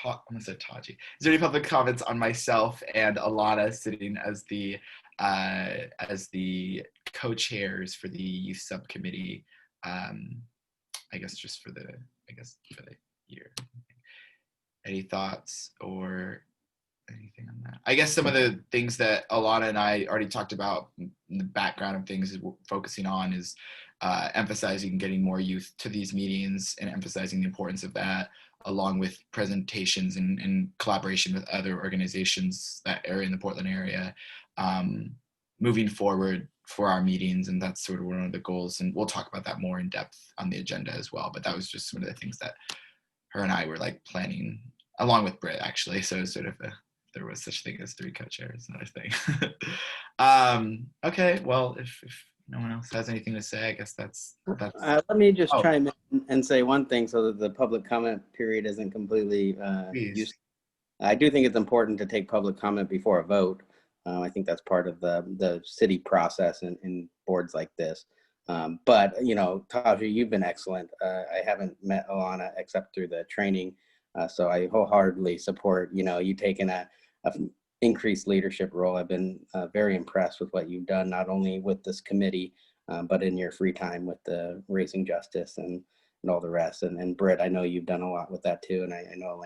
Taji? Is there any public comments on myself and Alana sitting as the co-chairs for the youth subcommittee? I guess just for the year. Any thoughts or anything on that? I guess some of the things that Alana and I already talked about in the background of things is we're focusing on is emphasizing getting more youth to these meetings and emphasizing the importance of that, along with presentations and collaboration with other organizations that are in the Portland area, moving forward for our meetings. And that's sort of one of the goals. And we'll talk about that more in depth on the agenda as well. But that was just some of the things that her and I were like planning, along with Britt, actually. So sort of there was such thing as 3 co-chairs, another thing. Okay, well, if no one else has anything to say, I guess that's let me just chime in and say one thing so that the public comment period isn't completely useless. I do think it's important to take public comment before a vote. I think that's part of the city process in boards like this. But, you know, Taji, you've been excellent. I haven't met Alana except through the training. So I wholeheartedly support, you know, you taking a increased leadership role. I've been very impressed with what you've done, not only with this committee, but in your free time with the Raising Justice and all the rest. And Britt, I know you've done a lot with that too. And I know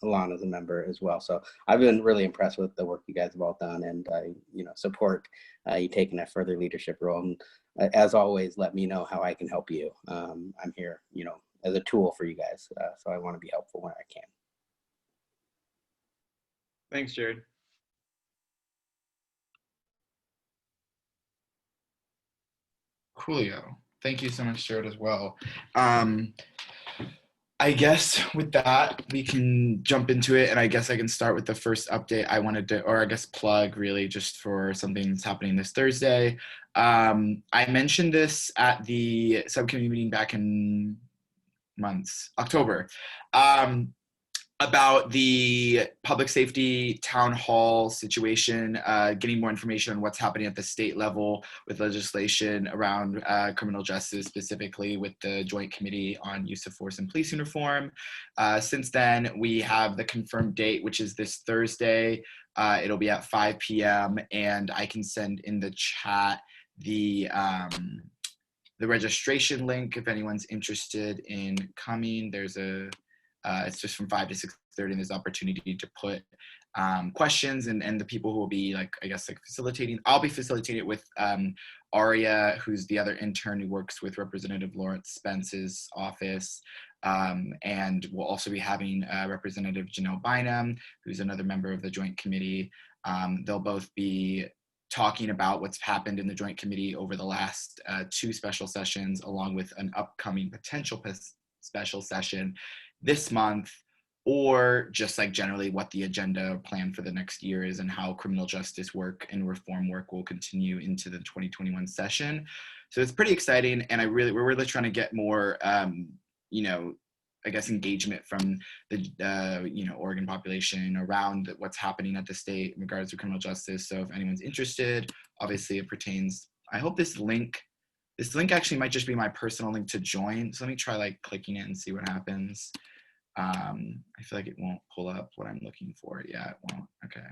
Alana's a member as well. So I've been really impressed with the work you guys have all done, and I, you know, support you taking a further leadership role. And as always, let me know how I can help you. I'm here, you know, as a tool for you guys. So I want to be helpful when I can. Thanks, Jared. Coolio. Thank you so much, Jared, as well. I guess with that, we can jump into it. And I guess I can start with the first update I wanted to, or I guess plug really just for something that's happening this Thursday. I mentioned this at the subcommittee meeting back in October. About the public safety town hall situation, getting more information on what's happening at the state level with legislation around criminal justice, specifically with the Joint Committee on Use of Force and Policing Reform. Since then, we have the confirmed date, which is this Thursday. It'll be at 5 p.m. and I can send in the chat the registration link if anyone's interested in coming. There's it's just from 5 to 6:30, and there's opportunity to put questions, and the people who will be facilitating. I'll be facilitating it with Aria, who's the other intern who works with Representative Lawrence Spence's office. And we'll also be having Representative Janelle Bynum, who's another member of the Joint Committee. They'll both be talking about what's happened in the Joint Committee over the last 2 special sessions, along with an upcoming potential special session this month, or just like generally what the agenda plan for the next year is and how criminal justice work and reform work will continue into the 2021 session. So it's pretty exciting, and we're really trying to get more, engagement from the Oregon population around what's happening at the state in regards to criminal justice. So if anyone's interested, obviously it pertains. I hope this link actually might just be my personal link to join. So let me try clicking it and see what happens. I feel like it won't pull up what I'm looking for. Yeah, it won't. Okay.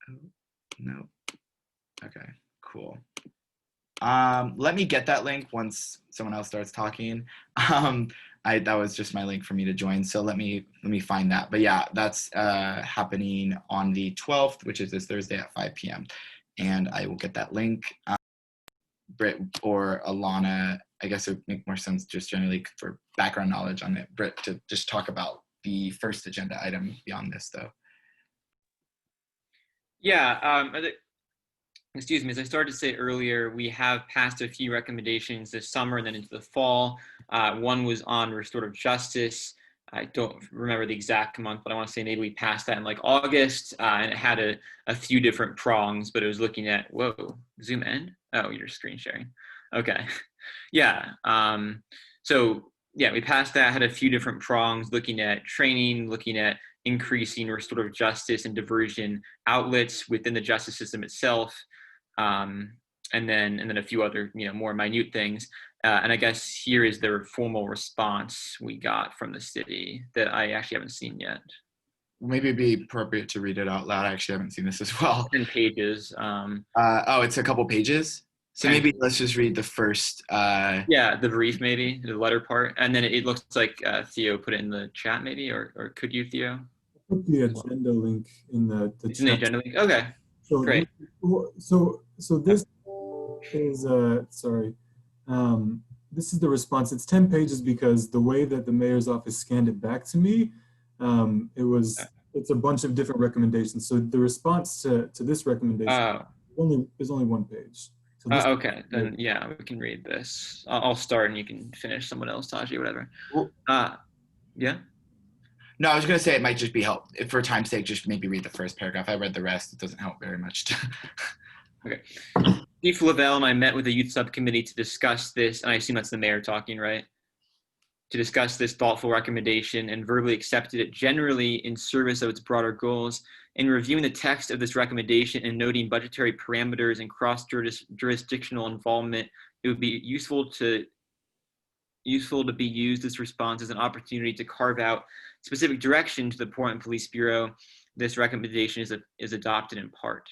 Oh, no. Okay, cool. Let me get that link once someone else starts talking. That was just my link for me to join. So let me find that. But yeah, that's happening on the 12th, which is this Thursday at 5 p.m. And I will get that link. Britt or Alana, I guess it would make more sense just generally for background knowledge on it, Britt, to just talk about the first agenda item beyond this, though. Yeah, excuse me, as I started to say earlier, we have passed a few recommendations this summer and then into the fall. One was on restorative justice. I don't remember the exact month, but I want to say maybe we passed that in August, and it had a few different prongs, but it was looking at, whoa, zoom in? Oh, you're screen sharing. Okay. Yeah. So yeah, we passed that, had a few different prongs, looking at training, looking at increasing restorative justice and diversion outlets within the justice system itself. And then a few other, more minute things. And I guess here is the formal response we got from the city that I actually haven't seen yet. Maybe it'd be appropriate to read it out loud. I actually haven't seen this as well. 10 pages. Oh, it's a couple pages. So maybe let's just read the first. Yeah, the brief maybe, the letter part. And then it looks like Theo put it in the chat maybe, or could you, Theo? Put the agenda link in the it's chat. In the agenda link? Okay, so great. So this is, sorry, this is the response. It's 10 pages because the way that the mayor's office scanned it back to me, it's a bunch of different recommendations. So the response to this recommendation is only one page. So okay, then yeah, we can read this. I'll start and you can finish. Someone else, Taji, whatever. Yeah. No, I was going to say it might just be help for time's sake. Just maybe read the first paragraph. I read the rest. It doesn't help very much. Okay. Chief Lavelle and I met with the youth subcommittee to discuss this, and I assume that's the mayor talking, right? To discuss this thoughtful recommendation and verbally accepted it generally in service of its broader goals. In reviewing the text of this recommendation and noting budgetary parameters and cross-jurisdictional involvement, it would be useful to be used this response as an opportunity to carve out specific direction to the Portland Police Bureau. This recommendation is adopted in part.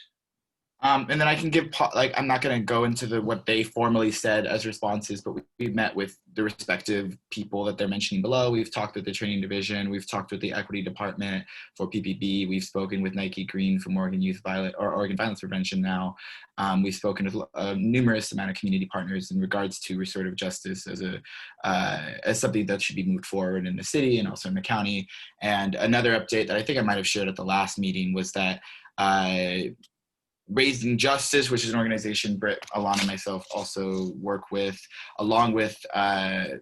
And then I can give, I'm not going to go into what they formally said as responses, but we've met with the respective people that they're mentioning below. We've talked with the training division. We've talked with the equity department for PPB. We've spoken with Nike Green from Oregon Violence Prevention now. We've spoken with a numerous amount of community partners in regards to restorative justice as something that should be moved forward in the city and also in the county. And another update that I think I might have shared at the last meeting was that Raising Justice, which is an organization Britt, Alana, and myself also work with, along with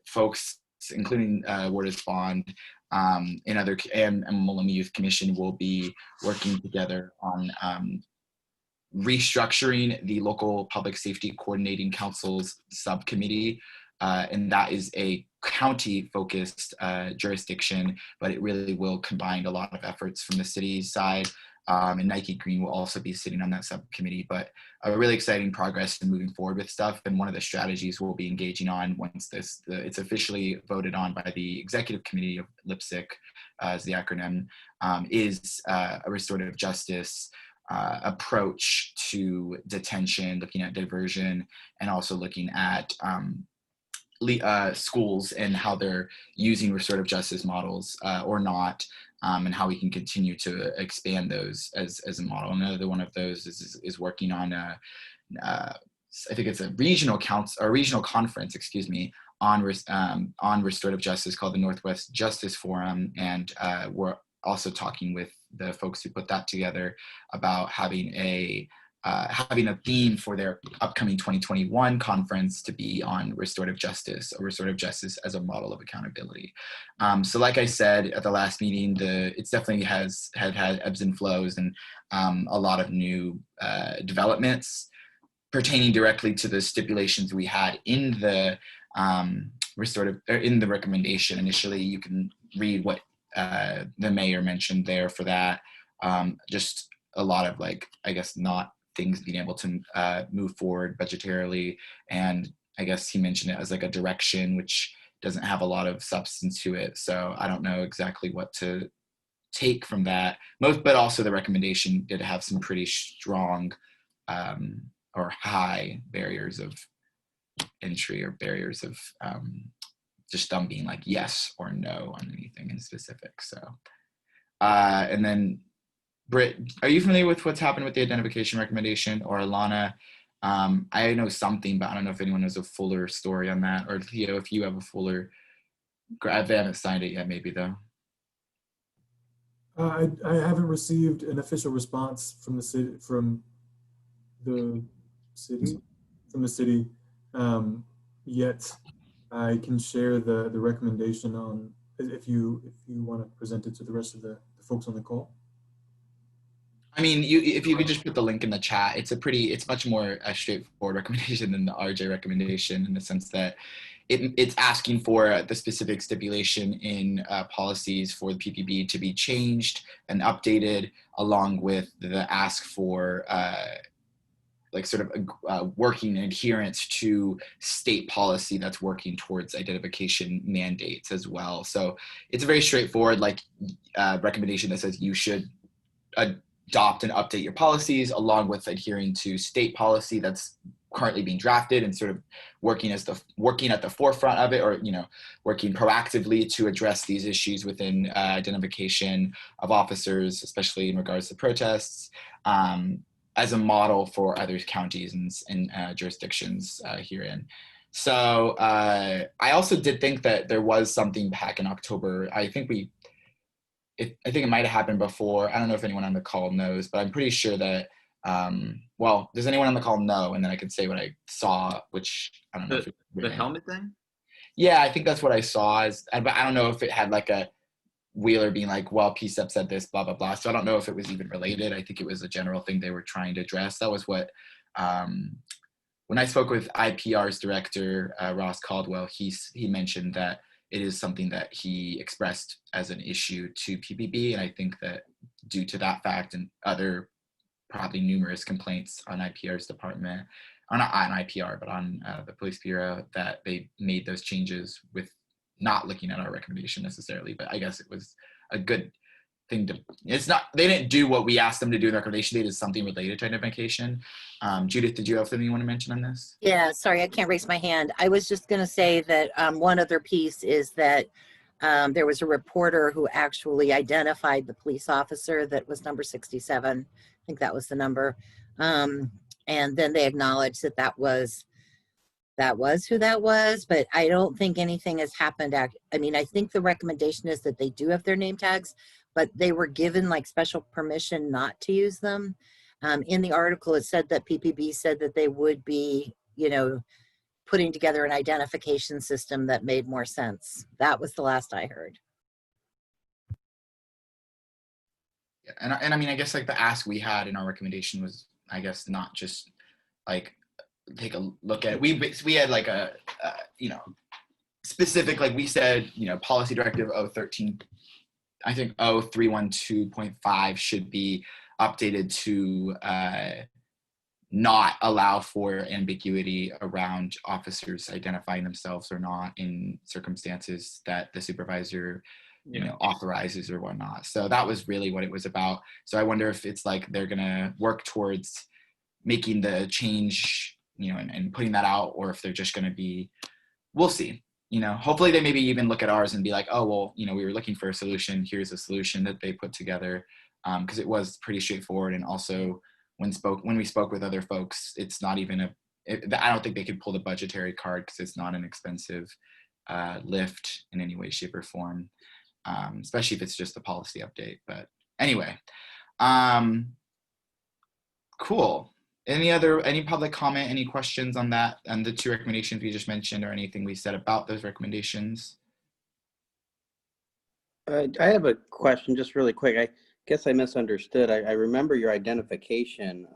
folks, including Wardis Bond and Multnomah Youth Commission, will be working together on restructuring the local public safety coordinating council's subcommittee. And that is a county-focused jurisdiction, but it really will combine a lot of efforts from the city side. And Nike Green will also be sitting on that subcommittee, but a really exciting progress in moving forward with stuff. And one of the strategies we'll be engaging on once it's officially voted on by the executive committee of LIPSIC, as the acronym, is a restorative justice approach to detention, looking at diversion, and also looking at schools and how they're using restorative justice models or not. And how we can continue to expand those as a model. Another one of those is working on I think it's a regional conference, on restorative justice called the Northwest Justice Forum, and we're also talking with the folks who put that together about having a theme for their upcoming 2021 conference to be on restorative justice, or restorative justice as a model of accountability. So like I said at the last meeting, it definitely has had ebbs and flows and a lot of new developments pertaining directly to the stipulations we had in the in the recommendation. Initially, you can read what the mayor mentioned there for that. Just a lot of not things being able to move forward budgetarily, and I guess he mentioned it as like a direction which doesn't have a lot of substance to it, so I don't know exactly what to take from that. But also the recommendation did have some pretty strong or high barriers of entry, or barriers of just them being like yes or no on anything in specific. So and then Britt, are you familiar with what's happened with the identification recommendation? Or Alana? I know something, but I don't know if anyone knows a fuller story on that. Or Theo, if you have a fuller, I haven't signed it yet, maybe though. I haven't received an official response from the city yet. I can share the recommendation on if you want to present it to the rest of the folks on the call. I mean, if you could just put the link in the chat, it's much more a straightforward recommendation than the RJ recommendation, in the sense that it's asking for the specific stipulation in policies for the PPB to be changed and updated, along with the ask for like sort of working in adherence to state policy that's working towards identification mandates as well. So it's a very straightforward like recommendation that says you should adopt and update your policies along with adhering to state policy that's currently being drafted and sort of working at the forefront of it, or working proactively to address these issues within identification of officers, especially in regards to protests, as a model for other counties and jurisdictions herein. So I also did think that there was something back in October. I think it might have happened before. I don't know if anyone on the call knows, but I'm pretty sure that well, does anyone on the call know? And then I can say what I saw, which I don't know. The helmet thing? Yeah, I think that's what I saw. But I don't know if it had like a Wheeler being like, well, PCCEP said this, blah, blah, blah. So I don't know if it was even related. I think it was a general thing they were trying to address. That was what, when I spoke with IPR's director, Ross Caldwell, he mentioned that it is something that he expressed as an issue to PPB. And I think that due to that fact and other probably numerous complaints on IPR's department, or not on IPR, but on the police bureau, that they made those changes with not looking at our recommendation necessarily. But I guess it was a good thing to, they didn't do what we asked them to do in the recommendation. They did something related to identification. Judith, did you have something you want to mention on this? Yeah, sorry, I can't raise my hand. I was just going to say that one other piece is that there was a reporter who actually identified the police officer that was number 67. I think that was the number. And then they acknowledged that that was who that was, but I don't think anything has happened. I mean, I think the recommendation is that they do have their name tags, but they were given like special permission not to use them. In the article, it said that PPB said that they would be, putting together an identification system that made more sense. That was the last I heard. Yeah, and I mean, I guess like the ask we had in our recommendation was, I guess, not just like take a look at it. We had like a specific, like we said, policy directive 013, I think 0312.5 should be updated to not allow for ambiguity around officers identifying themselves or not in circumstances that the supervisor authorizes or whatnot. So that was really what it was about. So I wonder if it's like they're gonna work towards making the change, and putting that out, or if they're just gonna be, we'll see. Hopefully they maybe even look at ours and be like, oh, well, we were looking for a solution. Here's a solution that they put together, because it was pretty straightforward. And also when we spoke with other folks, it's not even I don't think they could pull the budgetary card because it's not an expensive lift in any way, shape, or form, especially if it's just a policy update. But anyway, cool. Any public comment, any questions on that, and the two recommendations we just mentioned, or anything we said about those recommendations? I have a question just really quick. I guess I misunderstood. I remember your identification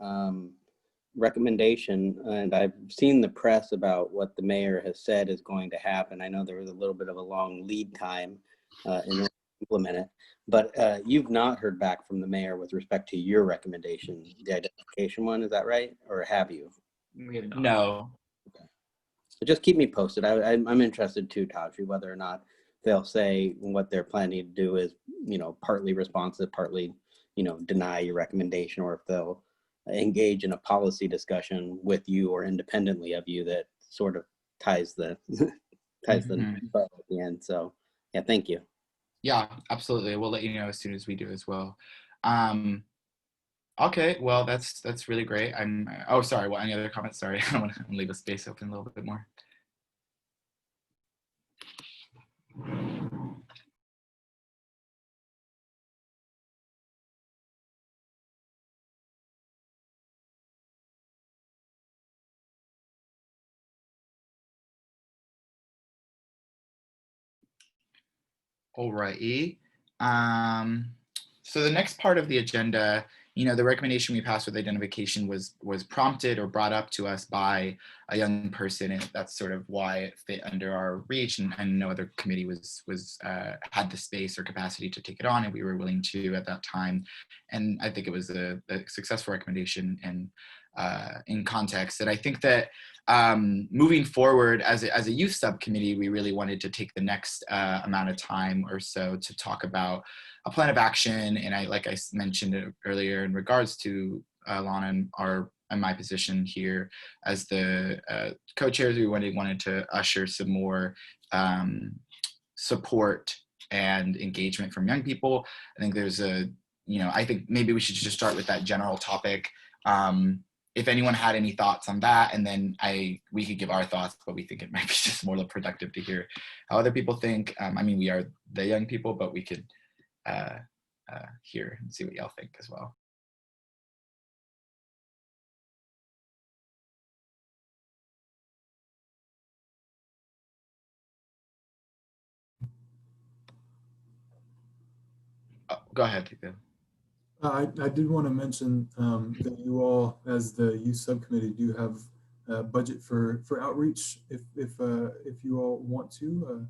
recommendation, and I've seen the press about what the mayor has said is going to happen. I know there was a little bit of a long lead time in order to implement it, but you've not heard back from the mayor with respect to your recommendation, the identification one, is that right? Or have you? We have not. No. Okay. So just keep me posted. I'm interested too, Taji, whether or not they'll say what they're planning to do is, partly responsive, partly, deny your recommendation, or if they'll engage in a policy discussion with you or independently of you that sort of ties the bow at the end. So yeah, thank you. Yeah, absolutely. We'll let you know as soon as we do as well. Okay, well, that's really great. Oh, sorry. Well, any other comments? Sorry, I want to leave a space open a little bit more. Alrighty. So the next part of the agenda, the recommendation we passed with identification was prompted or brought up to us by a young person, and that's sort of why it fit under our reach, and no other committee had the space or capacity to take it on, and we were willing to at that time. And I think it was a successful recommendation and in context. And I think that moving forward as a youth subcommittee, we really wanted to take the next amount of time or so to talk about a plan of action. And like I mentioned earlier, in regards to Lana and my position here as the co-chairs, we wanted to usher some more support and engagement from young people. I think there's I think maybe we should just start with that general topic. If anyone had any thoughts on that, and then we could give our thoughts, but we think it might be just more productive to hear how other people think. I mean, we are the young people, but we could hear and see what y'all think as well. Go ahead, Tito. I did want to mention that you all, as the youth subcommittee, do have a budget for outreach if you all want to.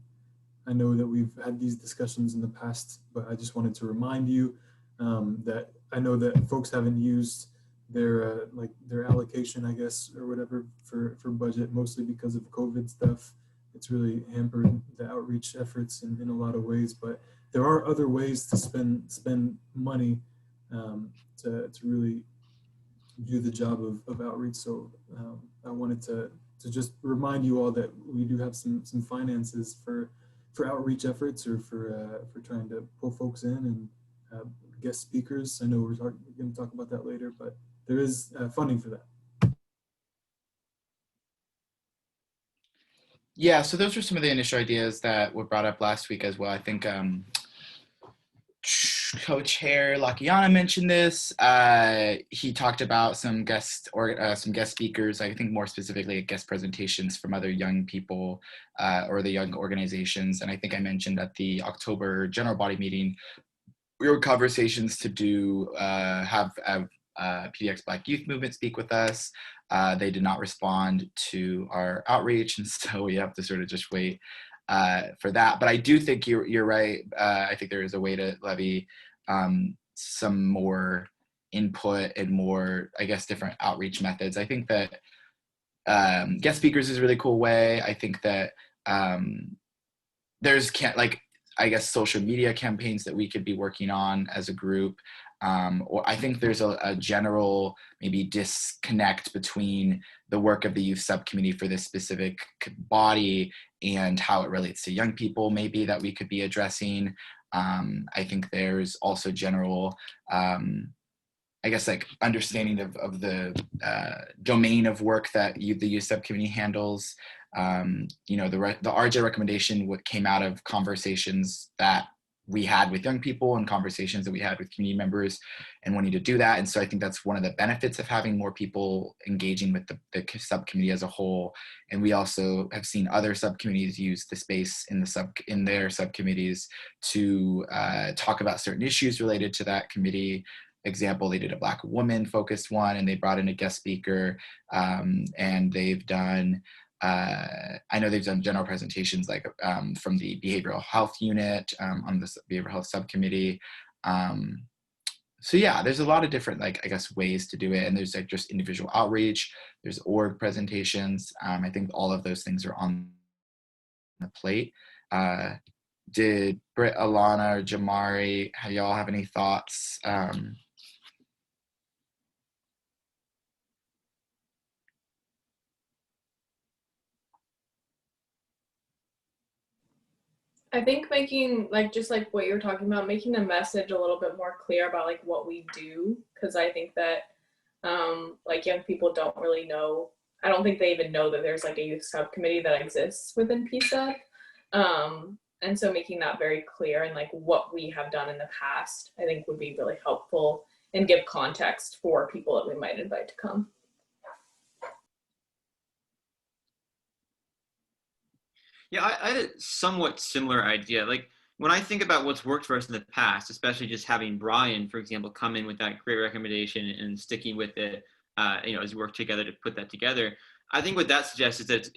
I know that we've had these discussions in the past, but I just wanted to remind you that I know that folks haven't used their allocation, I guess, or whatever for budget, mostly because of COVID stuff. It's really hampered the outreach efforts in a lot of ways, but there are other ways to spend money to really do the job of outreach. So I wanted to just remind you all that we do have some finances for outreach efforts, or for trying to pull folks in and guest speakers. I know we're going to talk about that later, but there is funding for that. Yeah, so those were some of the initial ideas that were brought up last week as well. I think co-chair Lakiana mentioned this. He talked about some guest speakers. I think more specifically guest presentations from other young people or the young organizations. And I think I mentioned at the October general body meeting, we were conversations to do have PDX Black Youth Movement speak with us. They did not respond to our outreach, and so we have to sort of just wait for that. But I do think you're right. I think there is a way to levy some more input and more, I guess, different outreach methods. I think that guest speakers is a really cool way. I think that there's I guess social media campaigns that we could be working on as a group. Or I think there's a general maybe disconnect between the work of the youth subcommittee for this specific body and how it relates to young people, maybe, that we could be addressing. I think there's also general, I guess, understanding of the domain of work that the youth subcommittee handles. The RJ recommendation, what came out of conversations that we had with young people and conversations that we had with community members and wanting to do that. And so I think that's one of the benefits of having more people engaging with the subcommittee as a whole. And we also have seen other subcommittees use the space in their subcommittees to talk about certain issues related to that committee. Example, they did a Black woman focused one, and they brought in a guest speaker, and they've done I know they've done general presentations from the behavioral health unit on the behavioral health subcommittee. So yeah, there's a lot of different, I guess, ways to do it. And there's just individual outreach, there's org presentations. I think all of those things are on the plate. Did Britt, Alana, or Jamari, y'all have any thoughts? I think making just what you were talking about, making the message a little bit more clear about what we do, because I think that young people don't really know. I don't think they even know that there's a youth subcommittee that exists within PCCEP. And so making that very clear and what we have done in the past, I think would be really helpful and give context for people that we might invite to come. Yeah, I had a somewhat similar idea. When I think about what's worked for us in the past, especially just having Brian, for example, come in with that great recommendation and sticking with it, as we work together to put that together, I think what that suggests is that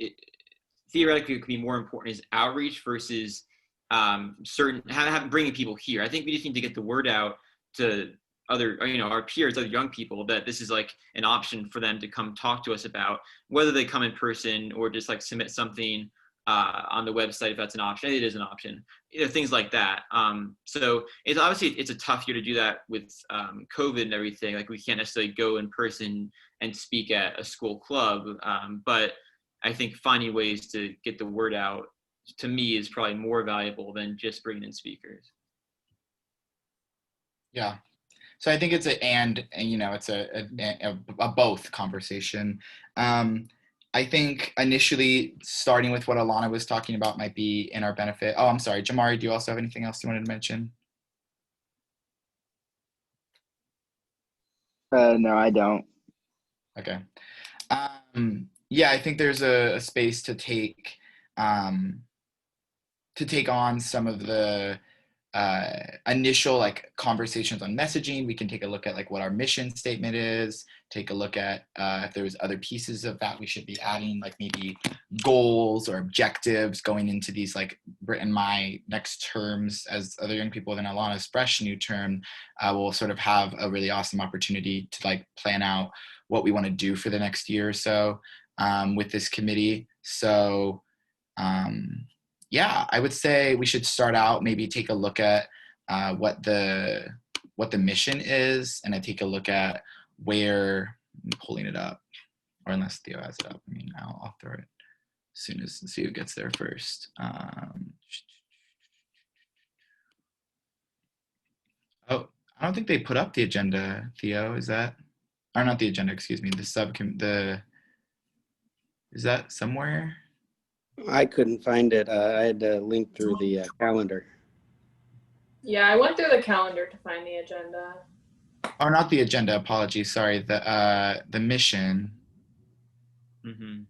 theoretically it could be more important is outreach versus bringing people here. I think we just need to get the word out to other, our peers, other young people, that this is like an option for them to come talk to us about, whether they come in person or just like submit something on the website if that's an option. It is an option, things like that. So it's obviously it's a tough year to do that with COVID and everything. Like we can't necessarily go in person and speak at a school club, but I think finding ways to get the word out, to me, is probably more valuable than just bringing in speakers. Yeah. So I think it's it's a both conversation. I think initially starting with what Alana was talking about might be in our benefit. Oh, I'm sorry, Jamari, do you also have anything else you wanted to mention? No, I don't. Okay. Yeah, I think there's a space to take on some of the initial like conversations on messaging. We can take a look at like what our mission statement is, take a look at if there's other pieces of that we should be adding, like maybe goals or objectives going into these, like Britt and my next terms as other young people, then Alana's fresh new term. We'll sort of have a really awesome opportunity to like plan out what we want to do for the next year or so with this committee. So yeah, I would say we should start out, maybe take a look at what the mission is, and I take a look at where I'm pulling it up, or unless Theo has it up. I mean, I'll throw it as soon as Theo gets there first. Oh, I don't think they put up the agenda, Theo. Is that, or not the agenda? Excuse me. Is that somewhere? I couldn't find it. I had to link through the calendar. Yeah, I went through the calendar to find the agenda. Oh, not the agenda. Apologies. Sorry. The mission. Mm-hmm.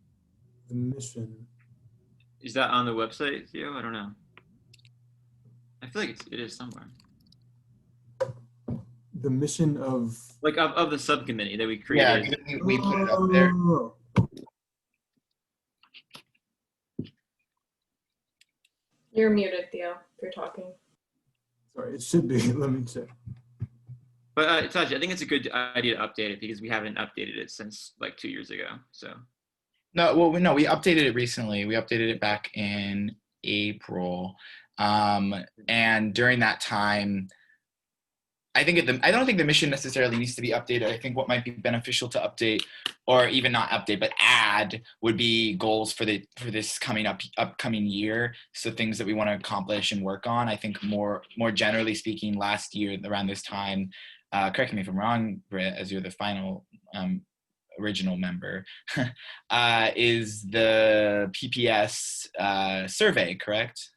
The mission. Is that on the website, Theo? I don't know. I feel like it is somewhere. The mission of, like of the subcommittee that we created. Yeah, we put it up there. You're muted, Theo, if you're talking. Sorry, it should be. Let me check. But Taj, I think it's a good idea to update it because we haven't updated it since like 2 years ago. So. No, well, no, we updated it recently. We updated it back in April, and during that time, I don't think the mission necessarily needs to be updated. I think what might be beneficial to update, or even not update, but add, would be goals for this upcoming year. So things that we want to accomplish and work on. I think more generally speaking, last year around this time, correct me if I'm wrong, Britt, as you're the final original member, is the PPS survey, correct?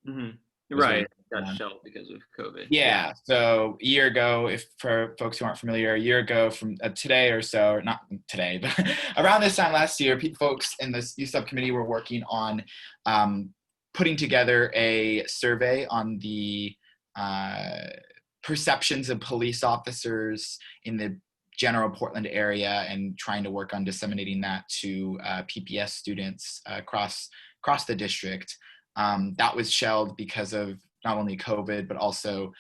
Mm-hmm. Right. Got shelved because of COVID. Yeah. So a year ago, if for folks who aren't familiar, a year ago from today or so, or not today, but around this time last year, folks in the youth subcommittee were working on putting together a survey on the perceptions of police officers in the general Portland area, and trying to work on disseminating that to PPS students across the district. That was shelved because of not only COVID, but also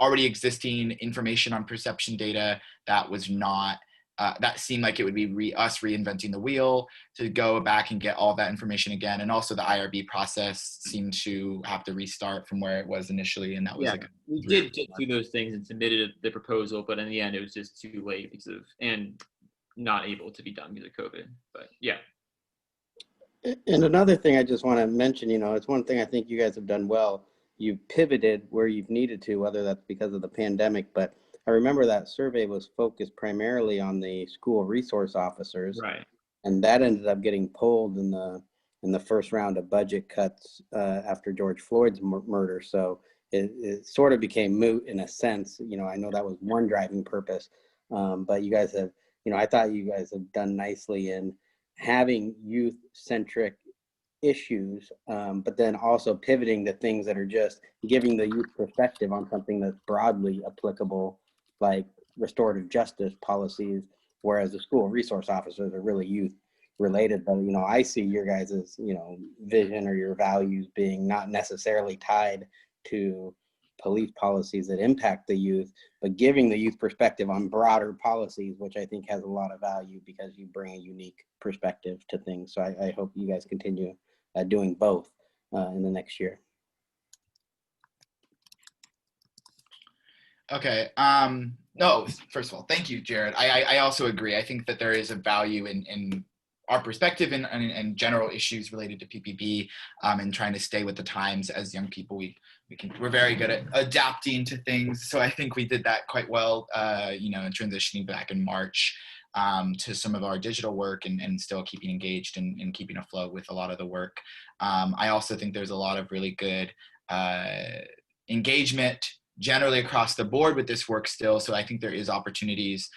already existing information on perception data that was not, that seemed like it would be us reinventing the wheel to go back and get all that information again. And also the IRB process seemed to have to restart from where it was initially. And that was we did get through those things and submitted the proposal, but in the end it was just too late and not able to be done because of COVID, but yeah. And another thing I just want to mention, it's one thing I think you guys have done well. You've pivoted where you've needed to, whether that's because of the pandemic, but I remember that survey was focused primarily on the school resource officers. Right. And that ended up getting pulled in the first round of budget cuts after George Floyd's murder. So it sort of became moot in a sense. I know that was one driving purpose, but you guys have, I thought you guys have done nicely in having youth-centric issues, but then also pivoting to things that are just giving the youth perspective on something that's broadly applicable, like restorative justice policies whereas the school resource officers are really youth related. But, you know, I see your guys' you know, vision or your values being not necessarily tied to police policies that impact the youth, but giving the youth perspective on broader policies, which I think has a lot of value because you bring a unique perspective to things. So I hope you guys continue doing both in the next year. Okay. No, first of all, thank you, Jared. I also agree. I think that there is a value in our perspective and general issues related to PPP and trying to stay with the times as young people. We're very good at adapting to things. So I think we did that quite well, you know, in transitioning back in March to some of our digital work and still keeping engaged and keeping afloat with a lot of the work. I also think there's a lot of really good engagement generally across the board with this work still. So I think there is opportunities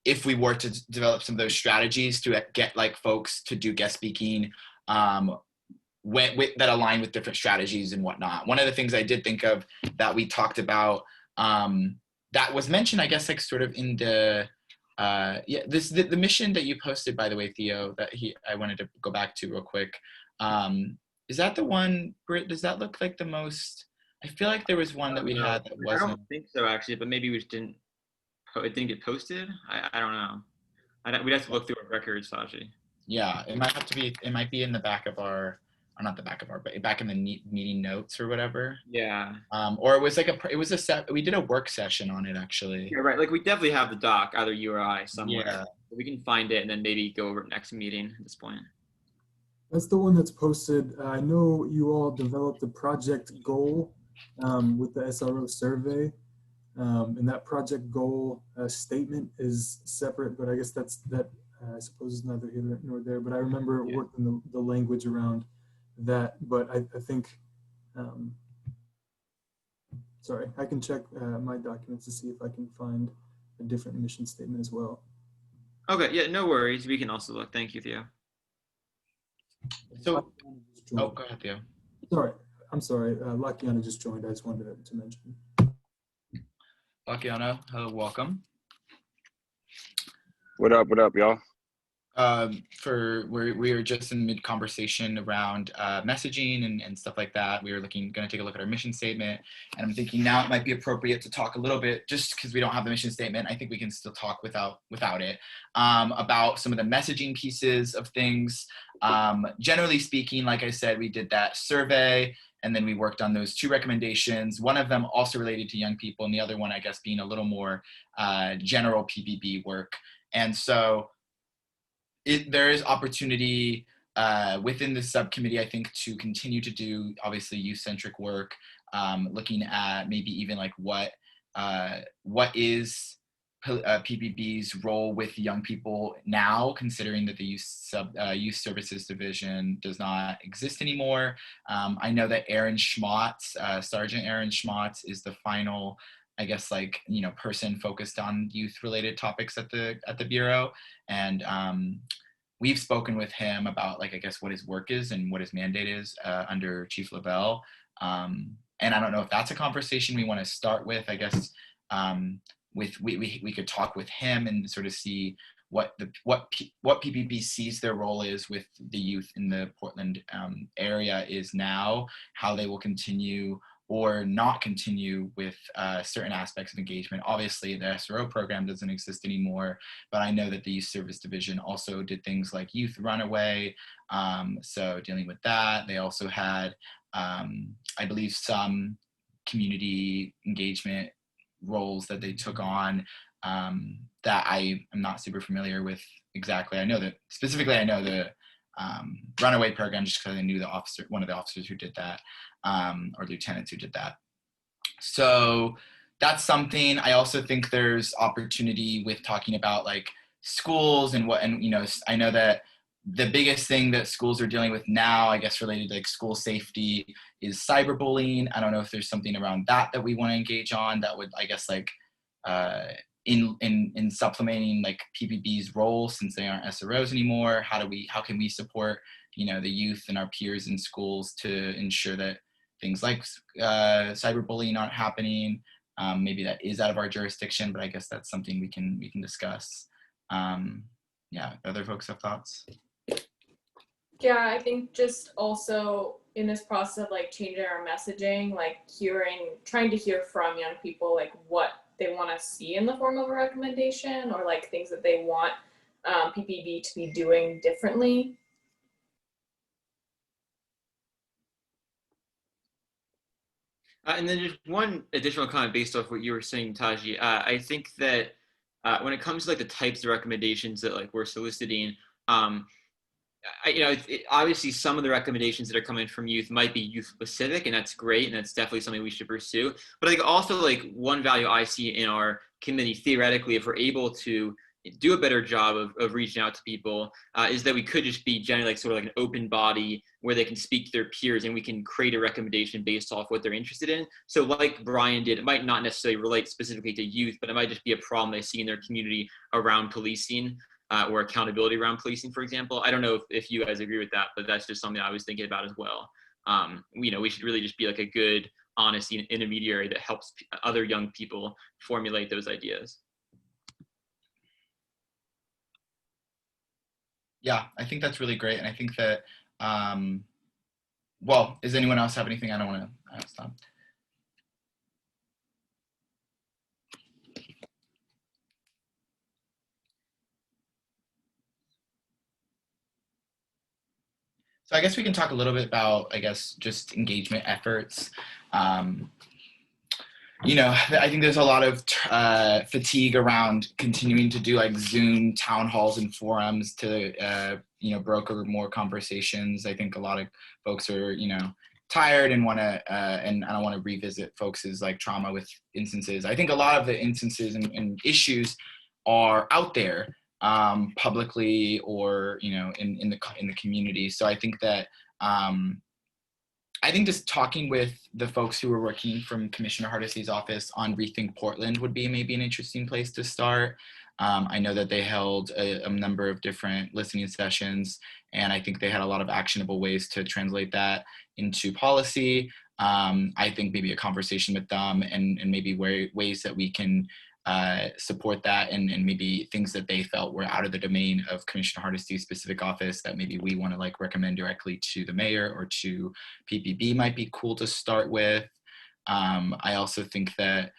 if we were to develop some of those strategies to get like folks to do guest speaking that align with different strategies and whatnot. One of the things I did think of that we talked about that was mentioned, I guess, like sort of in the the mission that you posted, by the way, Theo, that I wanted to go back to real quick. Is that the one, Britt? Does that look like the most? I feel like there was one that we had that wasn't. I don't think so, actually, but maybe we just didn't. It didn't get posted. I don't know. We'd have to look through our records, Sashi. Yeah, it might have to be. It might be in the back of our, or not the back of our, but back in the meeting notes or whatever. Yeah. Or it was like we did a work session on it actually. Yeah, right. Like we definitely have the doc, either you or I, somewhere. Yeah. We can find it and then maybe go over it next meeting at this point. That's the one that's posted. I know you all developed a project goal with the SRO survey. And that project goal statement is separate, but I guess that I suppose is neither here nor there. But I remember working the language around that. But I think, sorry, I can check my documents to see if I can find a different mission statement as well. Okay, yeah, no worries. We can also look. Thank you, Theo. So, oh, go ahead, Theo. Sorry, I'm sorry. Lakiana just joined. I just wanted to mention. Lakiana, hello, welcome. What up, y'all? We were just in mid conversation around messaging and stuff like that. We were going to take a look at our mission statement, and I'm thinking now it might be appropriate to talk a little bit, just because we don't have the mission statement. I think we can still talk without it about some of the messaging pieces of things. Generally speaking, like I said, we did that survey. And then we worked on those 2 recommendations, one of them also related to young people, and the other one, I guess, being a little more general PPP work. And so there is opportunity within the subcommittee, I think, to continue to do, obviously, youth-centric work, looking at maybe even like what is PPP's role with young people now, considering that the youth services division does not exist anymore. I know that Aaron Schmotz, Sergeant Aaron Schmotz, is the final, I guess, like, you know, person focused on youth-related topics at the bureau, and we've spoken with him about, like, I guess what his work is and what his mandate is under Chief Lavelle, and I don't know if that's a conversation we want to start with. I guess. We could talk with him and sort of see what PPP sees their role is with the youth in the Portland area is now, how they will continue or not continue with certain aspects of engagement. Obviously, the SRO program doesn't exist anymore, but I know that the Youth Service Division also did things like Youth Runaway, so dealing with that. They also had, I believe, some community engagement roles that they took on that I am not super familiar with exactly. I know that specifically, I know the runaway program just because I knew one of the officers who did that, or lieutenants who did that. So that's something. I also think there's opportunity with talking about like schools and you know, I know that the biggest thing that schools are dealing with now, I guess, related to like school safety is cyberbullying. I don't know if there's something around that we want to engage on that would, I guess, like in supplementing like PPP's role, since they aren't SROs anymore. How can we support, you know, the youth and our peers in schools to ensure that things like cyberbullying aren't happening? Maybe that is out of our jurisdiction, but I guess that's something we can discuss. Yeah, other folks have thoughts? Yeah, I think just also in this process of like changing our messaging, like trying to hear from young people, like what they want to see in the form of a recommendation, or like things that they want PPB to be doing differently. And then just one additional comment based off what you were saying, Taji. I think that when it comes to like the types of recommendations that like we're soliciting, obviously some of the recommendations that are coming from youth might be youth specific, and that's great, and that's definitely something we should pursue. But I think also like one value I see in our committee theoretically, if we're able to do a better job of reaching out to people, is that we could just be generally like sort of like an open body where they can speak to their peers and we can create a recommendation based off what they're interested in. So like Brian did, it might not necessarily relate specifically to youth, but it might just be a problem they see in their community around policing. Or accountability around policing, for example. I don't know if you guys agree with that, but that's just something I was thinking about as well. We should really just be like a good, honest intermediary that helps other young people formulate those ideas. Yeah, I think that's really great. And I think that, well, does anyone else have anything? I don't want to stop. So I guess we can talk a little bit about, I guess, just engagement efforts. I think there's a lot of fatigue around continuing to do like Zoom town halls and forums to, broker more conversations. I think a lot of folks are, tired and want to, and I don't want to revisit folks' like trauma with instances. I think a lot of the instances and issues are out there publicly or, in the community. So I think that, I think just talking with the folks who are working from Commissioner Hardisty's office on Rethink Portland would be maybe an interesting place to start. I know that they held a number of different listening sessions, and I think they had a lot of actionable ways to translate that into policy. I think maybe a conversation with them and maybe ways that we can support that and maybe things that they felt were out of the domain of Commissioner Hardisty's specific office that maybe we want to like recommend directly to the mayor or to PPB might be cool to start with. I also think that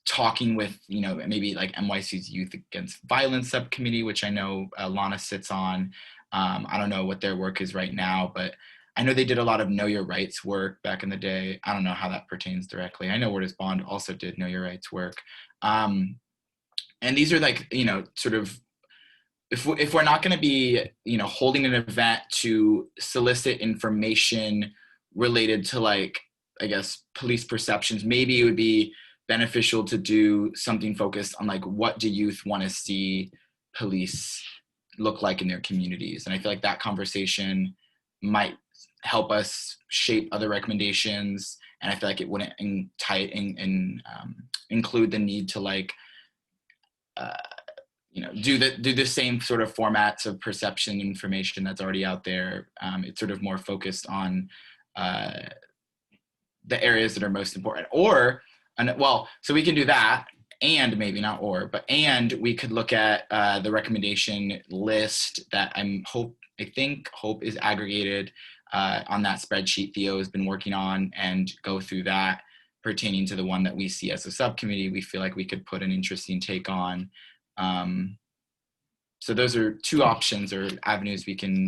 talking with, maybe like NYC's Youth Against Violence Subcommittee, which I know Lana sits on. I don't know what their work is right now, but I know they did a lot of Know Your Rights work back in the day. I don't know how that pertains directly. I know Word is Bond also did Know Your Rights work. And these are like, sort of, if we're not going to be, holding an event to solicit information related to like, I guess, police perceptions, maybe it would be beneficial to do something focused on like, what do youth want to see police look like in their communities? And I feel like that conversation might help us shape other recommendations. And I feel like it wouldn't include the need to like, do the same sort of formats of perception information that's already out there. It's sort of more focused on the areas that are most important. So we can do that, and maybe not and we could look at the recommendation list that I think Hope is aggregated on that spreadsheet Theo has been working on, and go through that pertaining to the one that we see as a subcommittee we feel like we could put an interesting take on. So those are two options or avenues we can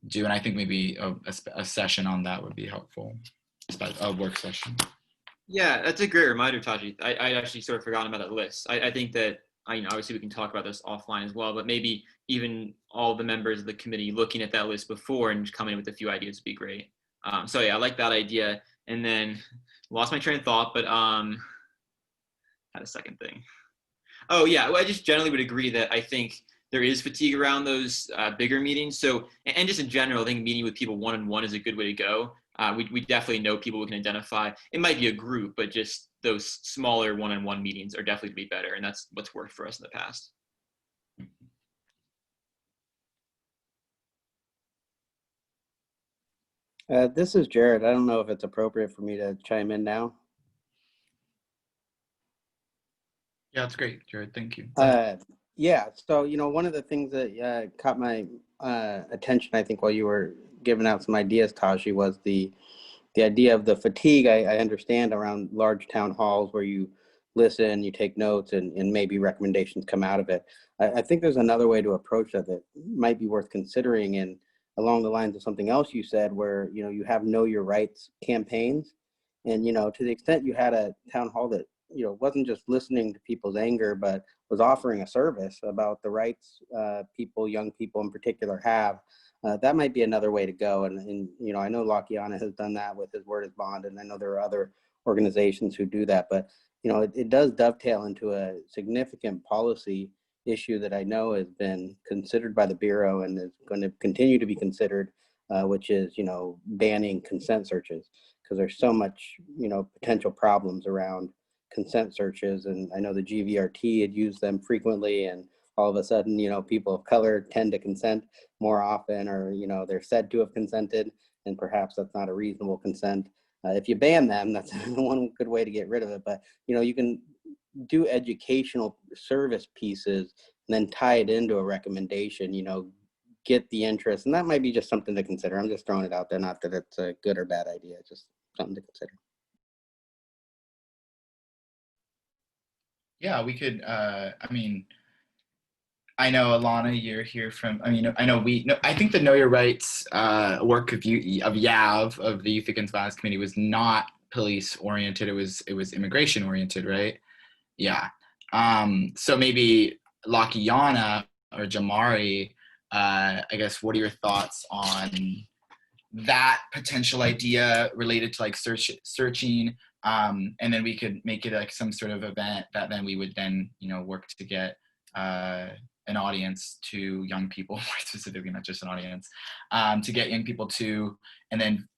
do, and I think maybe a session on that would be helpful, a work session. Yeah, that's a great reminder, Taji. I actually sort of forgotten about that list. I think that, obviously we can talk about this offline as well, but maybe even all the members of the committee looking at that list before and just coming in with a few ideas would be great. So yeah, I like that idea. And then lost my train of thought, but had a second thing. Oh yeah, well, I just generally would agree that I think there is fatigue around those bigger meetings. So, and just in general, I think meeting with people one-on-one is a good way to go. We definitely know people we can identify. It might be a group, but just those smaller one-on-one meetings are definitely to be better. And that's what's worked for us in the past. This is Jared. I don't know if it's appropriate for me to chime in now. Yeah, that's great, Jared. Thank you. Yeah, so, one of the things that caught my attention, I think, while you were giving out some ideas, Taji, was the idea of the fatigue. I understand around large town halls where you listen, you take notes, and maybe recommendations come out of it. I think there's another way to approach that might be worth considering, and along the lines of something else you said, where, you have Know Your Rights campaigns. And, to the extent you had a town hall that, wasn't just listening to people's anger, but was offering a service about the rights young people in particular have, that might be another way to go. And I know Lakiana has done that with His Word is Bond, and I know there are other organizations who do that. But, it does dovetail into a significant policy issue that I know has been considered by the Bureau and is going to continue to be considered, which is, banning consent searches, because there's so much, potential problems around consent searches. And I know the GVRT had used them frequently, and all of a sudden, people of color tend to consent more often, or, they're said to have consented, and perhaps that's not a reasonable consent. If you ban them, that's one good way to get rid of it. But, you can do educational service pieces and then tie it into a recommendation, get the interest. And that might be just something to consider. I'm just throwing it out there, not that it's a good or bad idea, just something to consider. Yeah, we could, I know, Alana, you're here from, I think the Know Your Rights work of YAV, of the Youth Against Violence Committee, was not police oriented. It was immigration oriented, right? Yeah. So maybe Lakiana or Jamari, I guess, what are your thoughts on that potential idea related to like searching? And then we could make it like some sort of event that then we would then, work to get an audience to young people, more specifically, not just an audience, to get young people to, and then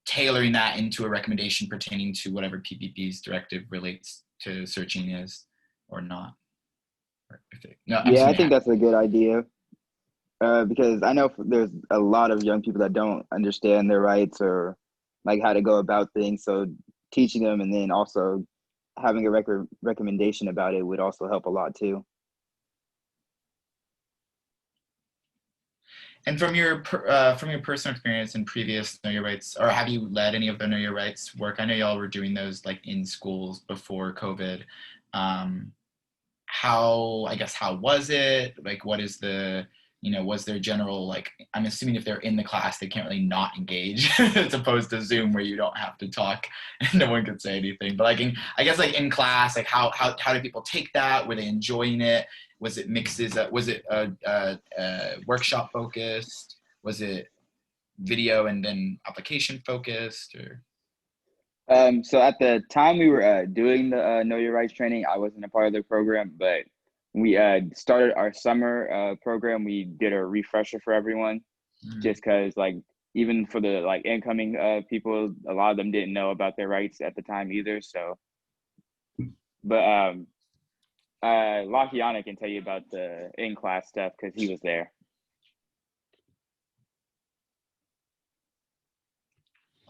tailoring that into a recommendation pertaining to whatever PPP's directive relates to searching is or not. I think that's a good idea, because I know there's a lot of young people that don't understand their rights or like how to go about things. So teaching them and then also having a recommendation about it would also help a lot too. And from your personal experience in previous Know Your Rights, or have you led any of the Know Your Rights work? I know y'all were doing those like in schools before COVID. How was it? Like, what is the, was there general, like, I'm assuming if they're in the class, they can't really not engage as opposed to Zoom where you don't have to talk and no one can say anything. But like, in class, like how did people take that? Were they enjoying it? Was it mixes? Was it workshop focused? Was it video and then application focused? Or? So at the time we were doing the Know Your Rights training, I wasn't a part of the program, but we started our summer program. We did a refresher for everyone, just because like even for the like incoming people, a lot of them didn't know about their rights at the time either. So, but Lakiana can tell you about the in-class stuff because he was there.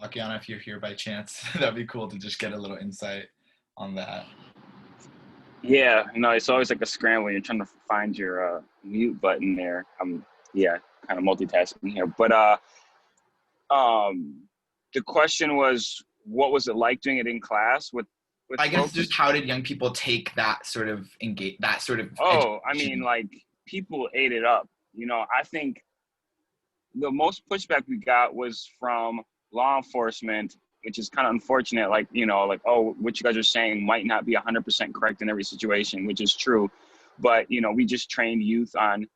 Lakiana, if you're here by chance, that'd be cool to just get a little insight on that. Yeah, it's always like a scramble. You're trying to find your mute button there. Kind of multitasking here. But the question was, what was it like doing it in class with I guess folks? just how did young people take that sort of education? I mean, like, people ate it up. I think the most pushback we got was from law enforcement, which is kind of unfortunate. Like, oh, what you guys are saying might not be 100% correct in every situation, which is true. But, we just trained youth on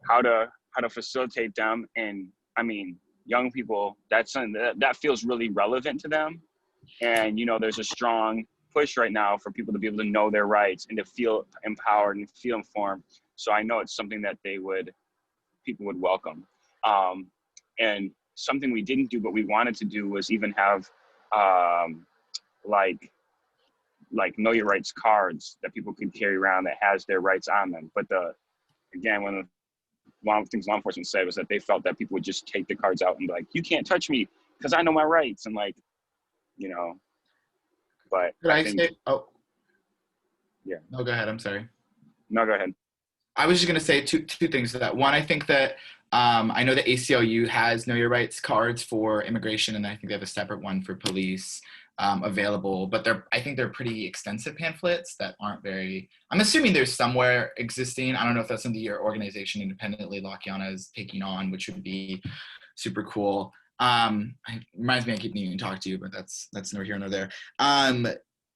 how to facilitate them. And I mean, young people, that's something that feels really relevant to them. And, there's a strong push right now for people to be able to know their rights and to feel empowered and feel informed. So I know it's something that people would welcome. And something we didn't do, but we wanted to do, was even have like Know Your Rights cards that people could carry around that has their rights on them. But one of the things law enforcement said was that they felt that people would just take the cards out and be like, you can't touch me because I know my rights. And like, but No, go ahead. I'm sorry. No, go ahead. I was just going to say two things to that. One, I think that I know the ACLU has Know Your Rights cards for immigration, and I think they have a separate one for police available. But I think they're pretty extensive pamphlets that aren't very. I'm assuming there's somewhere existing. I don't know if that's something your organization independently, Lakiana, is taking on, which would be super cool. It reminds me I keep needing to talk to you, but that's neither here nor there.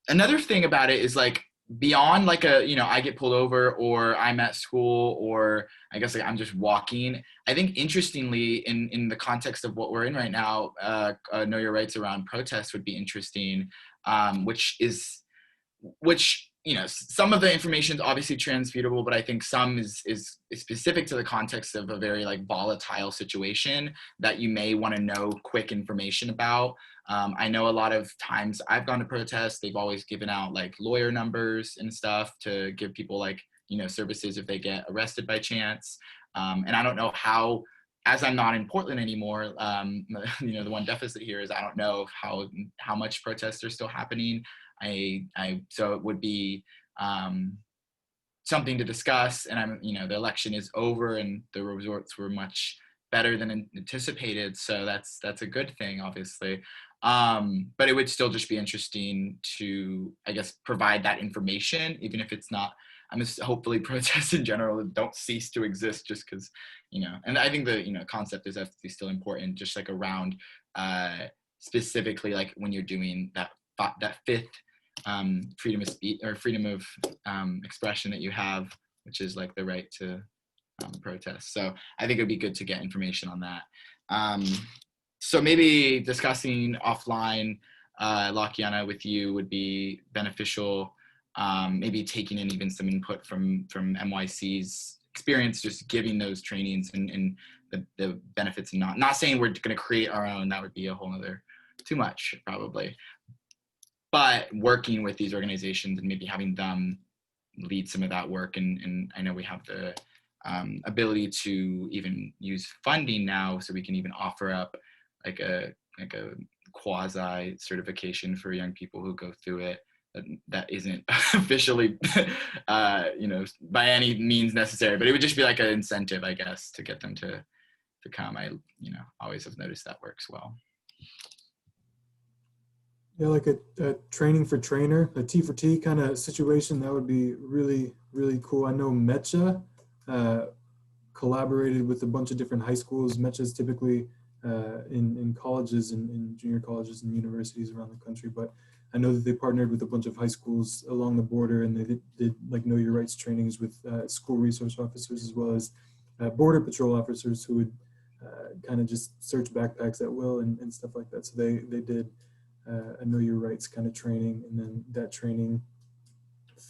Another thing about it is like, beyond like I get pulled over, or I'm at school, or I guess like I'm just walking. I think interestingly, in the context of what we're in right now, Know Your Rights around protests would be interesting, which some of the information is obviously transmutable, but I think some is specific to the context of a very like volatile situation that you may want to know quick information about. I know a lot of times I've gone to protests, they've always given out like lawyer numbers and stuff to give people like, services if they get arrested by chance. And I don't know how, as I'm not in Portland anymore, the one deficit here is I don't know how much protests are still happening. So it would be something to discuss, and the election is over and the results were much better than anticipated. So that's a good thing, obviously. But it would still just be interesting to, I guess, provide that information, even if it's not, hopefully protests in general don't cease to exist just because, and I think the, concept is definitely still important, just like around specifically like when you're doing that fifth freedom of speech or freedom of expression that you have, which is like the right to protest. So I think it'd be good to get information on that. So maybe discussing offline, Lakiana, with you would be beneficial. Maybe taking in even some input from MYC's experience, just giving those trainings and the benefits, and not saying we're going to create our own. That would be a whole other too much probably. But working with these organizations and maybe having them lead some of that work. And I know we have the ability to even use funding now, so we can even offer up like a quasi certification for young people who go through it. That isn't officially, by any means necessary, but it would just be like an incentive, I guess, to get them to come. I, always have noticed that works well. Yeah, like a training for trainer, a T for T kind of situation, that would be really, really cool. I know MECHA collaborated with a bunch of different high schools. MECHA is typically in colleges and in junior colleges and universities around the country, but I know that they partnered with a bunch of high schools along the border, and they did like Know Your Rights trainings with school resource officers, as well as border patrol officers who would kind of just search backpacks at will and stuff like that. So they did a Know Your Rights kind of training, and then that training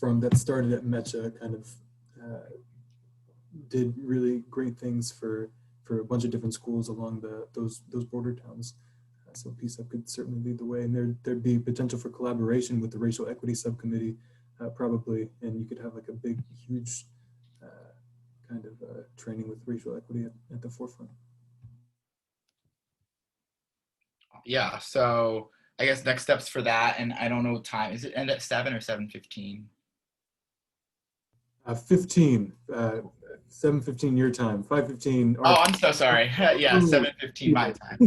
that started at MECHA kind of did really great things for a bunch of different schools along those border towns. So PCCEP could certainly lead the way, and there'd be potential for collaboration with the Racial Equity Subcommittee, probably, and you could have like a big, huge kind of training with racial equity at the forefront. Yeah, so I guess next steps for that, and I don't know time. Is it end at 7 or 7:15? 15. 7:15 your time. 5:15. Oh, I'm so sorry. Yeah, 7:15 my time.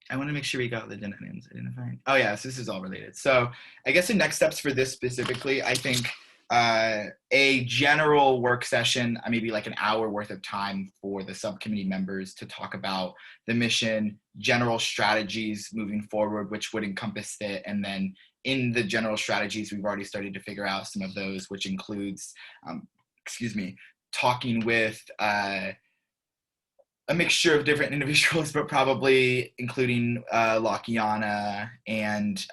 I want to make sure we got the identifying. Oh yeah, so this is all related. So I guess the next steps for this specifically, I think a general work session, maybe like an hour worth of time for the subcommittee members to talk about the mission, general strategies moving forward, which would encompass it. And then in the general strategies, we've already started to figure out some of those, which includes, talking with a mixture of different individuals, but probably including Lakiana and,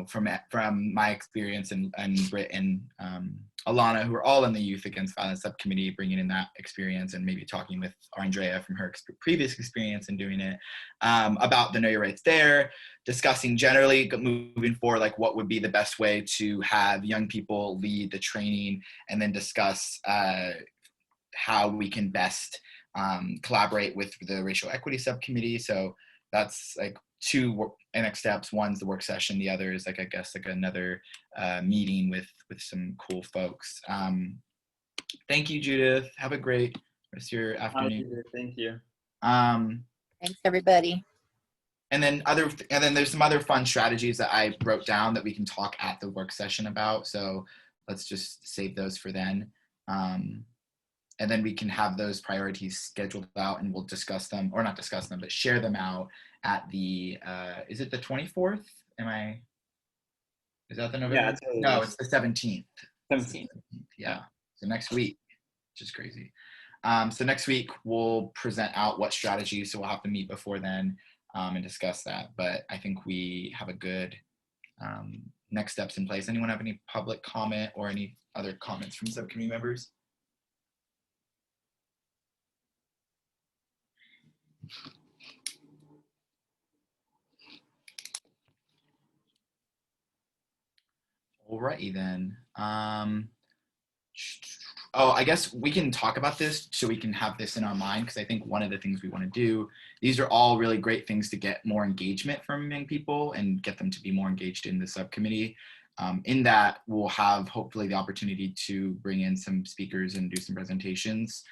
from my experience and Britt and Alana, who are all in the Youth Against Violence Subcommittee, bringing in that experience, and maybe talking with Andrea from her previous experience in doing it, about the Know Your Rights there, discussing generally moving forward, like what would be the best way to have young people lead the training, and then discuss how we can best collaborate with the Racial Equity Subcommittee. So that's like two next steps. One's the work session. The other is like, I guess, like another meeting with some cool folks. Thank you, Judith. Have a great rest of your afternoon. Thank you. Thanks, everybody. And then there's some other fun strategies that I wrote down that we can talk at the work session about. So let's just save those for then. And then we can have those priorities scheduled out and we'll discuss them, or not discuss them, but share them out at the, is it the 24th? Is that the November? Yeah, No, it's the 17th. 17th. Yeah, so next week, which is crazy. So next week we'll present out what strategies, so we'll have to meet before then and discuss that. But I think we have a good next steps in place. Anyone have any public comment or any other comments from subcommittee members? Alrighty then. Oh, I guess we can talk about this so we can have this in our mind, because I think one of the things we want to do, these are all really great things to get more engagement from young people and get them to be more engaged in the subcommittee. In that, we'll have hopefully the opportunity to bring in some speakers and do some presentations.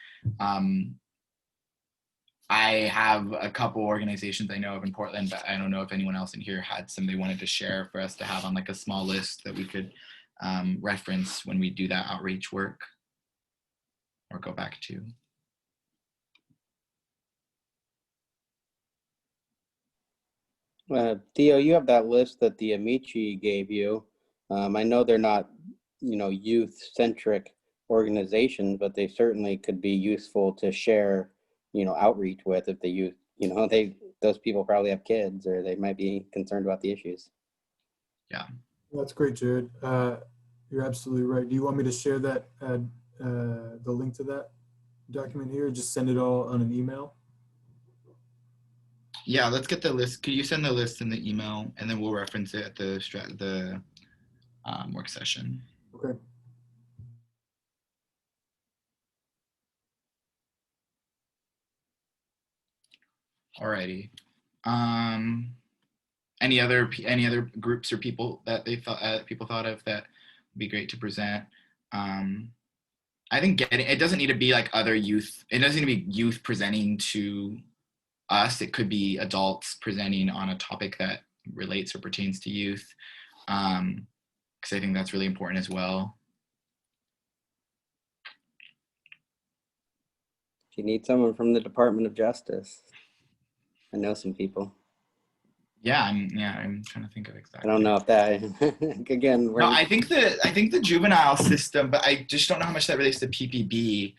I have a couple organizations I know of in Portland, but I don't know if anyone else in here had some they wanted to share for us to have on like a small list that we could reference when we do that outreach work or go back to. Theo, you have that list that the Amici gave you. I know they're not, youth-centric organizations, but they certainly could be useful to share, outreach with if the youth, those people probably have kids or they might be concerned about the issues. Yeah. That's great, Jared. You're absolutely right. Do you want me to share that, the link to that document here, or just send it all on an email? Yeah, let's get the list. Could you send the list in the email and then we'll reference it at the work session. Okay. Alrighty. Any other groups or people that they thought people thought of that would be great to present? I think it doesn't need to be like other youth. It doesn't need to be youth presenting to us. It could be adults presenting on a topic that relates or pertains to youth. Because I think that's really important as well. If you need someone from the Department of Justice, I know some people. Yeah, I'm trying to think of exactly. I don't know if that again. No, I think the juvenile system, but I just don't know how much that relates to PPB.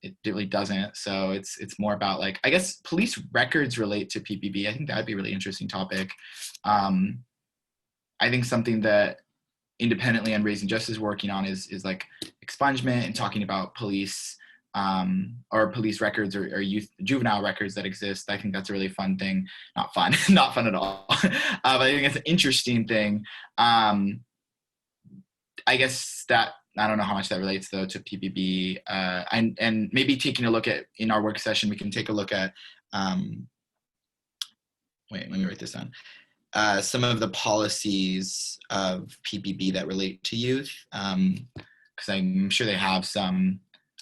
It really doesn't. So it's more about like, I guess police records relate to PPB. I think that'd be a really interesting topic. I think something that independently on Raising Justice is working on is like expungement and talking about police or police records or juvenile records that exist. I think that's a really fun thing. Not fun, not fun at all. But I think it's an interesting thing. I guess that, I don't know how much that relates though to PPB, and maybe taking a look at, in our work session, we can take a look at, wait, let me write this down. Some of the policies of PPB that relate to youth, because I'm sure they have some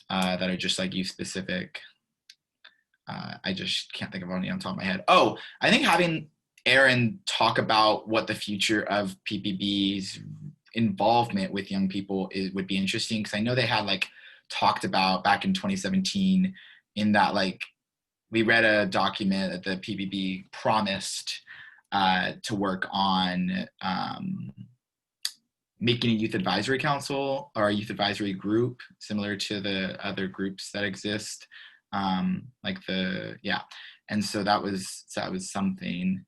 that are just like youth specific. I just can't think of any on top of my head. Oh, I think having Aaron talk about what the future of PPB's involvement with young people would be interesting, because I know they had like talked about back in 2017 in that, like, we read a document that the PPB promised to work on making a youth advisory council or a youth advisory group similar to the other groups that exist, and so that was something.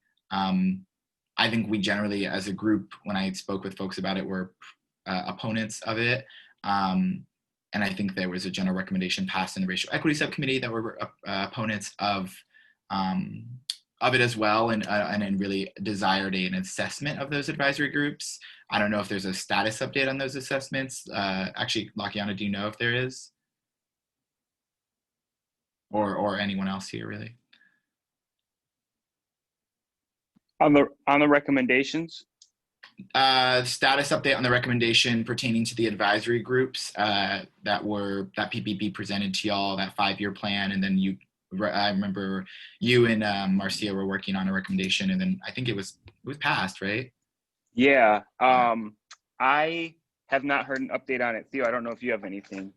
I think we generally, as a group, when I spoke with folks about it, were opponents of it, and I think there was a general recommendation passed in the Racial Equity Subcommittee that were opponents of it as well, and really desired an assessment of those advisory groups. I don't know if there's a status update on those assessments. Actually, Lakiana, do you know if there is? Or anyone else here, really? On the recommendations. Status update on the recommendation pertaining to the advisory groups that PPP presented to y'all, that 5-year plan, and then I remember you and Marcia were working on a recommendation, and then I think it was passed, right? Yeah. I have not heard an update on it. Theo, I don't know if you have anything.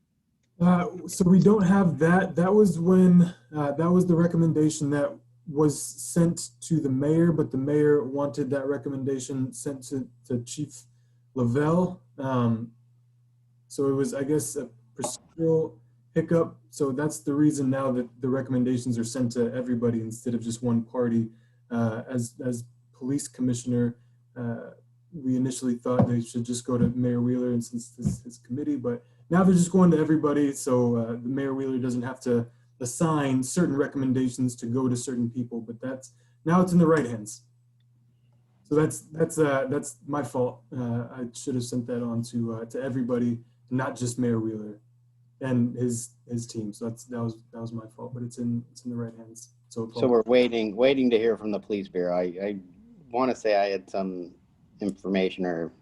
So we don't have that. That was when that was the recommendation that was sent to the mayor, but the mayor wanted that recommendation sent to Chief Lavelle. So it was, I guess, a procedural hiccup. So that's the reason now that the recommendations are sent to everybody instead of just one party. As police commissioner, we initially thought they should just go to Mayor Wheeler, and since this is his committee, but now they're just going to everybody. So the Mayor Wheeler doesn't have to assign certain recommendations to go to certain people, but now it's in the right hands. So that's my fault. I should have sent that on to everybody, not just Mayor Wheeler and his team. So that was my fault, but it's in the right hands. So we're waiting to hear from the police bureau. I want to say I had some information or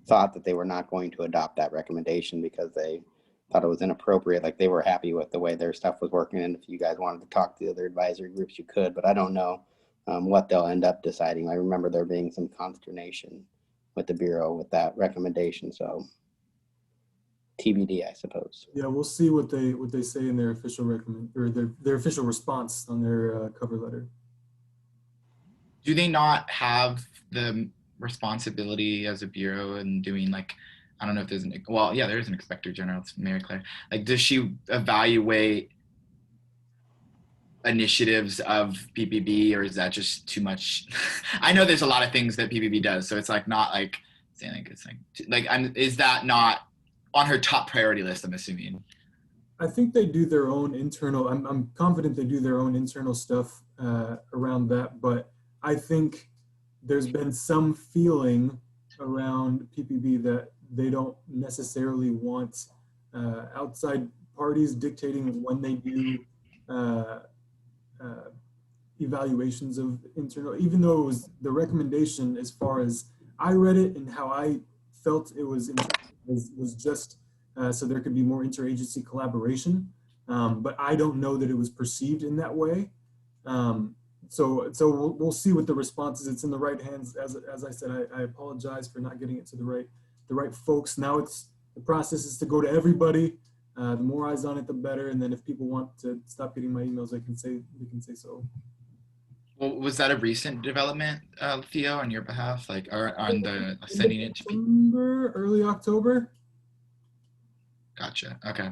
thought that they were not going to adopt that recommendation because they thought it was inappropriate. Like they were happy with the way their stuff was working, and if you guys wanted to talk to the other advisory groups, you could, but I don't know what they'll end up deciding. I remember there being some consternation with the bureau with that recommendation, so TBD, I suppose. Yeah, we'll see what they say in their official their official response on their cover letter. Do they not have the responsibility as a bureau and doing, like, I don't know if there's there is an inspector general, it's Mary Claire. Like, does she evaluate initiatives of PPB, or is that just too much? I know there's a lot of things that PPB does, so it's like not like saying like it's like is that not on her top priority list, I'm assuming? I think they do their own internal, I'm confident they do their own internal stuff around that, but I think there's been some feeling around PPB that they don't necessarily want outside parties dictating when they do evaluations of internal, even though it was the recommendation as far as I read it and how I felt it was just so there could be more interagency collaboration. But I don't know that it was perceived in that way. So we'll see what the response is. It's in the right hands. As I said, I apologize for not getting it to the right folks. Now the process is to go to everybody. The more eyes on it, the better. And then if people want to stop getting my emails, they can say so. Well, was that a recent development, Theo, on your behalf, like on the sending it to people? Early October. Gotcha. Okay.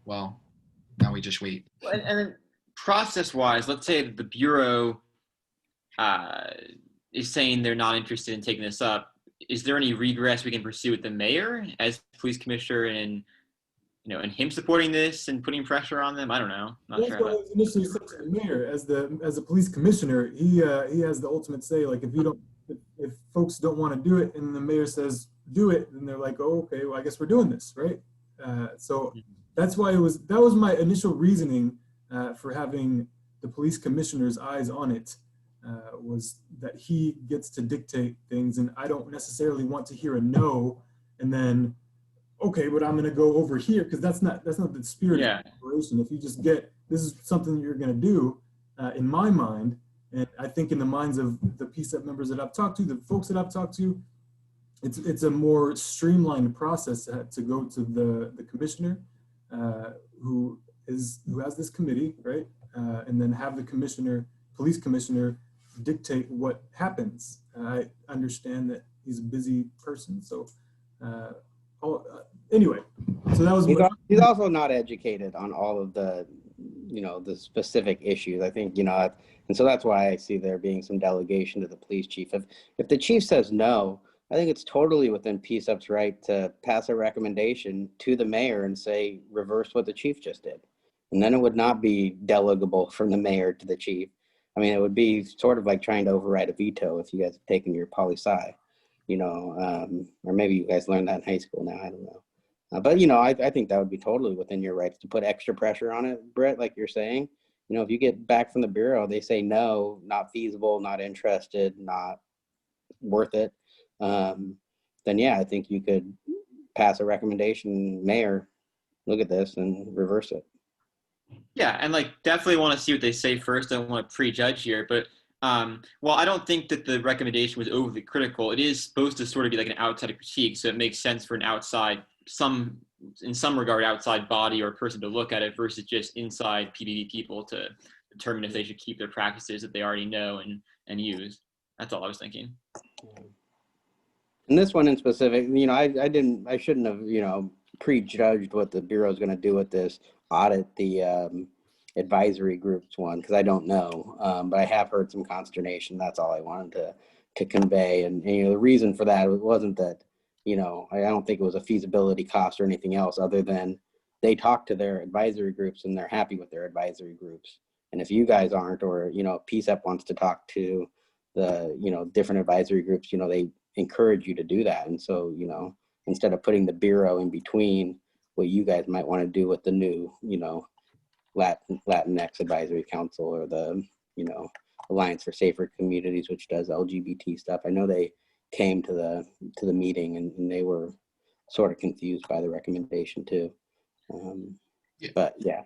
Well, now we just wait. And then process-wise, let's say that the Bureau is saying they're not interested in taking this up. Is there any regress we can pursue with the mayor as police commissioner and him supporting this and putting pressure on them? I don't know. Not That's sure. what I was initially said to the mayor. As a police commissioner, he has the ultimate say. Like if folks don't want to do it, and the mayor says do it, then they're like, oh, okay, well, I guess we're doing this, right? So that's why that was my initial reasoning for having the police commissioner's eyes on it, was that he gets to dictate things, and I don't necessarily want to hear a no, and then okay, but I'm going to go over here, because that's not the spirit of the operation. If you just get, this is something you're going to do, in my mind, and I think in the minds of the PCCEP members that I've talked to, the folks that I've talked to, it's a more streamlined process to go to the commissioner who has this committee, right? And then have the police commissioner dictate what happens. I understand that he's a busy person, so anyway, so that was. He's also not educated on all of the, the specific issues. I think, and so that's why I see there being some delegation to the police chief. If the chief says no, I think it's totally within PCCEP's right to pass a recommendation to the mayor and say, reverse what the chief just did. And then it would not be delegable from the mayor to the chief. I mean, it would be sort of like trying to override a veto if you guys have taken your poli-sci, or maybe you guys learned that in high school now, I don't know. But, I think that would be totally within your rights to put extra pressure on it, Brett, like you're saying. you know, if you get back from the Bureau, they say no, not feasible, not interested, not worth it, then yeah, I think you could pass a recommendation, Mayor, look at this and reverse it. Yeah, and like definitely want to see what they say first. I don't want to prejudge here, but well, I don't think that the recommendation was overly critical. It is supposed to sort of be like an outside critique, so it makes sense for an outside, in some regard, outside body or person to look at it versus just inside PBB people to determine if they should keep their practices that they already know and use. That's all I was thinking. And this one in specific, you know, I shouldn't have, you know, prejudged what the Bureau is going to do with this audit, the advisory groups one, because I don't know, but I have heard some consternation. That's all I wanted to convey. And you know, the reason for that, it wasn't that, you know, I don't think it was a feasibility cost or anything else other than they talk to their advisory groups and they're happy with their advisory groups. And if you guys aren't, or, you know, PCCEP wants to talk to the, you know, different advisory groups, you know, they encourage you to do that. And so, you know, instead of putting the Bureau in between what you guys might want to do with the new, you know, Latinx Advisory Council or the, you know, Alliance for Safer Communities, which does LGBT stuff. I know they came to the meeting and they were sort of confused by the recommendation too. Yeah. But yeah,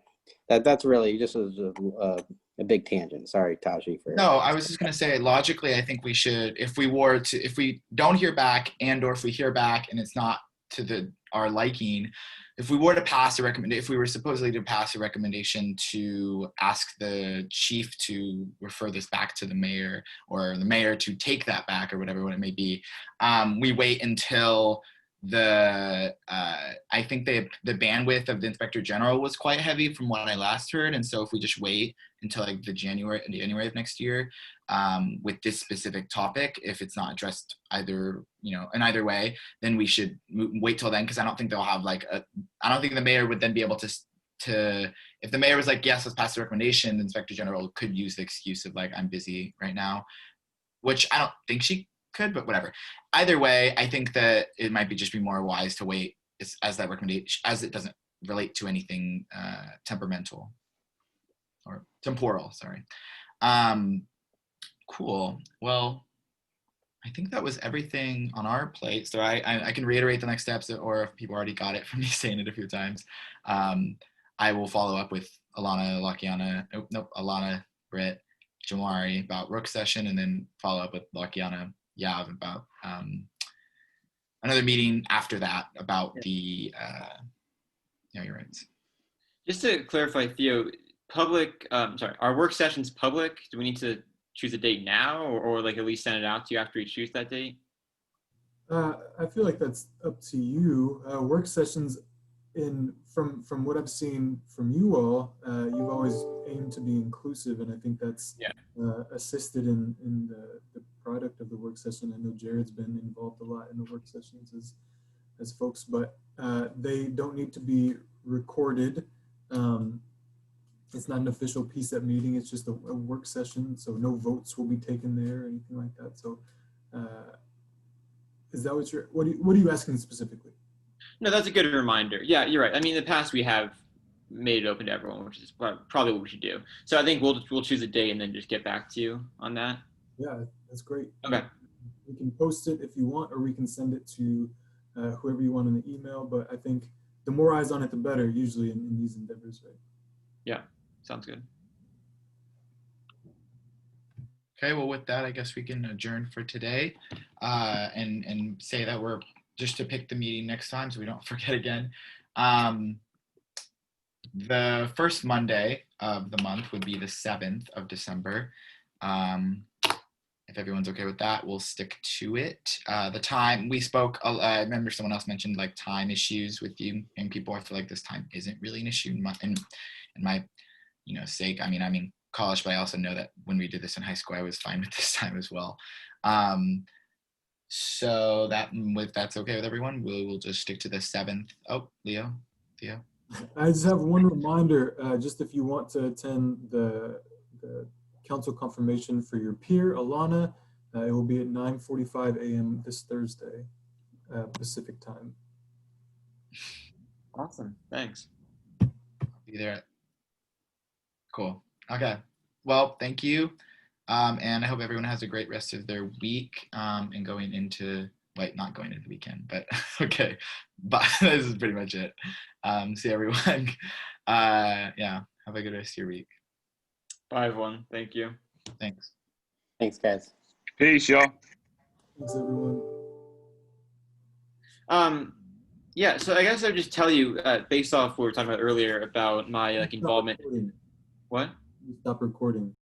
that's really just a big tangent. Sorry, Taji. No, I was just going to say, logically, I think we should, if we don't hear back or if we hear back and it's not to our liking, if we were to pass a recommendation, if we were supposedly to pass a recommendation to ask the chief to refer this back to the mayor or the mayor to take that back or whatever it may be, we wait until I think the bandwidth of the inspector general was quite heavy from what I last heard. And so if we just wait until like January of next year with this specific topic, if it's not addressed either, you know, in either way, then we should wait till then. Cause I don't think they'll have I don't think the mayor would then be able to, if the mayor was like, yes, let's pass the recommendation, the inspector general could use the excuse of like, I'm busy right now, which I don't think she could, but whatever. Either way, I think that it might be more wise to wait as that recommendation, as it doesn't relate to anything temperamental or temporal, sorry. Cool. Well, I think that was everything on our plate. So I can reiterate the next steps, or if people already got it from me saying it a few times, I will follow up with Alana, Britt, Jamari about Rook session, and then follow up with Lakiana Yav about another meeting after that about the you're right. Just to clarify, Theo, are work sessions public? Do we need to choose a date now or like at least send it out to you after you choose that date? I feel like that's up to you. Work sessions, from what I've seen from you all, you've always aimed to be inclusive, and I think that's assisted in the product of the work session. I know Jared's been involved a lot in the work sessions as folks, but they don't need to be recorded. It's not an official PCCEP meeting. It's just a work session, so no votes will be taken there or anything like that. So is that what are you asking specifically? No, that's a good reminder. Yeah, you're right. I mean, in the past we have made it open to everyone, which is probably what we should do. So I think we'll choose a day and then just get back to you on that. Yeah, that's great. Okay. We can post it if you want, or we can send it to whoever you want in the email. But I think the more eyes on it, the better, usually in these endeavors, right? Yeah, sounds good. Okay, well, with that, I guess we can adjourn for today and say that we're just to pick the meeting next time so we don't forget again. The first Monday of the month would be the 7th of December. If everyone's okay with that, we'll stick to it. The time we spoke, I remember someone else mentioned like time issues with you and people. I feel like this time isn't really an issue in my sake. I mean, I'm in college, but I also know that when we did this in high school, I was fine with this time as well. So if that's okay with everyone, we'll just stick to the 7th. Oh, Theo. I just have one reminder, just if you want to attend the council confirmation for your peer, Alana, it will be at 9:45 a.m. this Thursday, Pacific time. Awesome, thanks. I'll be there. Cool. Okay. Well, thank you. And I hope everyone has a great rest of their week and going into, wait, not going into the weekend, but okay. But this is pretty much it. See everyone. Yeah, have a good rest of your week. Bye, everyone. Thank you. Thanks. Thanks, guys. Peace, y'all. Thanks, everyone. Yeah, so I guess I would just tell you, based off what we were talking about earlier about my like involvement. Recording. What? You stop recording.